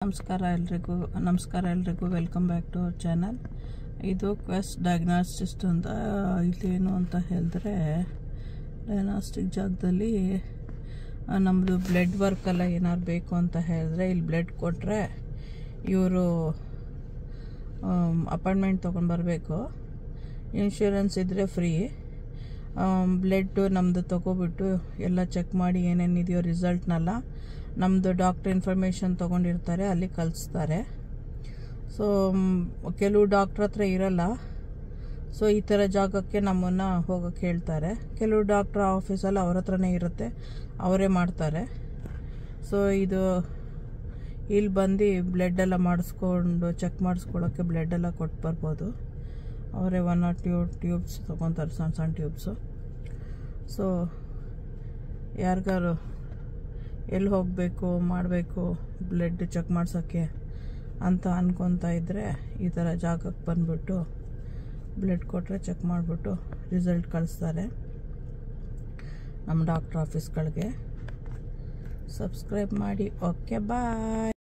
ನಮಸ್ಕಾರ ಎಲ್ರಿಗೂ welcome back to our channel. ಇದು ಕ್ವೆಸ್ಟ್ ಡಯಾಗ್ನಾಸ್ಟಿಕ್ಸ್ ಅಂತ. ಇದೇನು ಅಂತ ಹೇಳಿದ್ರೆ, ಡಯಾಗ್ನಾಸ್ಟಿಕ್ ಜಾಗದಲ್ಲಿ ನಮ್ಮದು ಬ್ಲಡ್ ವರ್ಕ್ ಎಲ್ಲ ಏನಾದ್ರು ಬೇಕು ಅಂತ ಹೇಳಿದ್ರೆ ಇಲ್ಲಿ ಬ್ಲಡ್ ಕೊಟ್ಟರೆ ಇವರು ಅಪಾಯಿಂಟ್ಮೆಂಟ್ ತೊಗೊಂಡು ಬರಬೇಕು. ಇನ್ಶೂರೆನ್ಸ್ ಇದ್ದರೆ ಫ್ರೀ. ಬ್ಲಡ್ಡು ನಮ್ಮದು ತೊಗೊಬಿಟ್ಟು ಎಲ್ಲ ಚೆಕ್ ಮಾಡಿ ಏನೇನಿದೆಯೋ ರಿಸಲ್ಟ್ನೆಲ್ಲ ನಮ್ಮದು ಡಾಕ್ಟ್ರ್ ಇನ್ಫಾರ್ಮೇಷನ್ ತೊಗೊಂಡಿರ್ತಾರೆ, ಅಲ್ಲಿ ಕಳಿಸ್ತಾರೆ. ಸೊ ಕೆಲವು ಡಾಕ್ಟ್ರ್ ಹತ್ರ ಇರಲ್ಲ. ಸೊ ಈ ಥರ ಜಾಗಕ್ಕೆ ನಮ್ಮನ್ನು ಹೋಗೋಕ್ಕೆ ಹೇಳ್ತಾರೆ. ಕೆಲವು ಡಾಕ್ಟ್ರ್ ಆಫೀಸಲ್ಲಿ ಅವ್ರ ಹತ್ರನೇ ಇರುತ್ತೆ, ಅವರೇ ಮಾಡ್ತಾರೆ. ಸೊ ಇದು ಇಲ್ಲಿ ಬಂದು ಬ್ಲಡ್ಡೆಲ್ಲ ಮಾಡಿಸ್ಕೊಂಡು ಚೆಕ್ ಮಾಡಿಸ್ಕೊಳ್ಳೋಕ್ಕೆ ಬ್ಲಡ್ಡೆಲ್ಲ ಕೊಟ್ಟು ಬರ್ಬೋದು. ಅವರೇ 1 or 2 ಟ್ಯೂಬ್ಸ್ ತೊಗೊತಾರೆ, ಸಣ್ಣ ಸಣ್ಣ ಟ್ಯೂಬ್ಸು. ಸೊ ಯಾರಿಗಾರು ಎಲ್ಲಿ ಹೋಗಬೇಕು ಮಾಡಬೇಕು ಬ್ಲಡ್ ಚೆಕ್ ಮಾಡ್ಸೋಕ್ಕೆ ಅಂತ ಅನ್ಕೊತಾ ಇದ್ದರೆ ಈ ಥರ ಜಾಗಕ್ಕೆ ಬಂದುಬಿಟ್ಟು ಬ್ಲಡ್ ಕೊಟ್ಟರೆ ಚೆಕ್ ಮಾಡಿಬಿಟ್ಟು ರಿಸಲ್ಟ್ ಕಳಿಸ್ತಾರೆ ನಮ್ಮ ಡಾಕ್ಟ್ರ್ ಆಫೀಸ್ಗಳಿಗೆ. ಸಬ್ಸ್ಕ್ರೈಬ್ ಮಾಡಿ. ಓಕೆ, ಬಾಯ್.